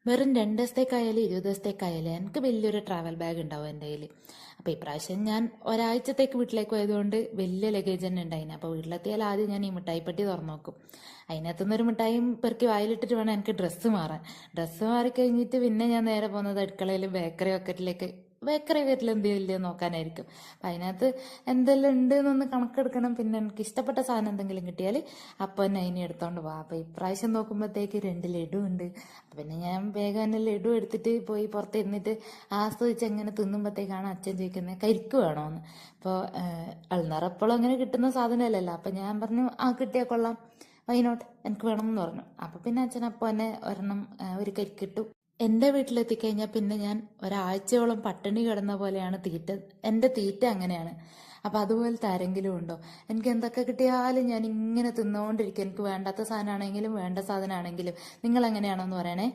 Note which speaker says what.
Speaker 1: വെറും 2 ദിവസത്തേക്കായാലും 20 ദിവസത്തേക്കായാലും എനിക്ക് വലിയൊരു ട്രാവൽ ബാഗ് ഉണ്ടാവും എൻ്റെ കയ്യിൽ. അപ്പോൾ ഇപ്രാവശ്യം ഞാൻ ഒരാഴ്ചത്തേക്ക് വീട്ടിലേക്ക് പോയതുകൊണ്ട് വലിയ ലഗേജ് തന്നെ ഉണ്ടായിന്. അപ്പോൾ വീട്ടിലെത്തിയാൽ ആദ്യം ഞാൻ ഈ മിഠായിപ്പെട്ടി തുറന്നു നോക്കും. അതിനകത്തുനിന്നൊരു മിഠായും പെറുക്കി വായിലിട്ടിട്ട് വേണം എനിക്ക് ഡ്രസ്സ് മാറാൻ. ഡ്രസ്സ് മാറി കഴിഞ്ഞിട്ട് പിന്നെ ഞാൻ നേരെ പോകുന്നത് അടുക്കളയിൽ ബേക്കറി വീട്ടിൽ എന്തെങ്കിലും നോക്കാനായിരിക്കും. അപ്പം അതിനകത്ത് എന്തെല്ലാം ഉണ്ട് എന്നൊന്ന് കണക്കെടുക്കണം. പിന്നെ എനിക്ക് ഇഷ്ടപ്പെട്ട സാധനം എന്തെങ്കിലും കിട്ടിയാൽ അപ്പോൾ തന്നെ അതിനെ എടുത്തോണ്ട് പോവാം. അപ്പോൾ ഇപ്രാവശ്യം നോക്കുമ്പോഴത്തേക്ക് 2 ലഡു ഉണ്ട്. അപ്പം പിന്നെ ഞാൻ വേഗം തന്നെ ലഡു എടുത്തിട്ട് പോയി പുറത്തിരുന്നിട്ട് ആസ്വദിച്ച് അങ്ങനെ തിന്നുമ്പോഴത്തേക്കാണ് അച്ഛൻ ചോദിക്കുന്നത് കരിക്ക് വേണോന്ന്. അപ്പോൾ അൾന്നറപ്പോഴും അങ്ങനെ കിട്ടുന്ന സാധനമല്ലല്ലോ. അപ്പം ഞാൻ പറഞ്ഞു കിട്ടിയാൽ കൊള്ളാം, വൈനോട്ട്, എനിക്ക് വേണമെന്ന് പറഞ്ഞു. അപ്പം പിന്നെ അച്ഛൻ അപ്പോൾ തന്നെ ഒരെണ്ണം ഒരു കരിക്കിട്ടു. എൻ്റെ വീട്ടിലെത്തിക്കഴിഞ്ഞാൽ പിന്നെ ഞാൻ ഒരാഴ്ചയോളം പട്ടിണി കിടന്ന പോലെയാണ് തീറ്റ. എൻ്റെ തീറ്റ അങ്ങനെയാണ്. അപ്പം അതുപോലത്തെ ആരെങ്കിലും ഉണ്ടോ? എനിക്ക് എന്തൊക്കെ കിട്ടിയാലും ഞാൻ ഇങ്ങനെ തിന്നുകൊണ്ടിരിക്കും. എനിക്ക് വേണ്ടാത്ത സാധനമാണെങ്കിലും വേണ്ട സാധനമാണെങ്കിലും. നിങ്ങൾ എങ്ങനെയാണോന്ന് പറയണേ.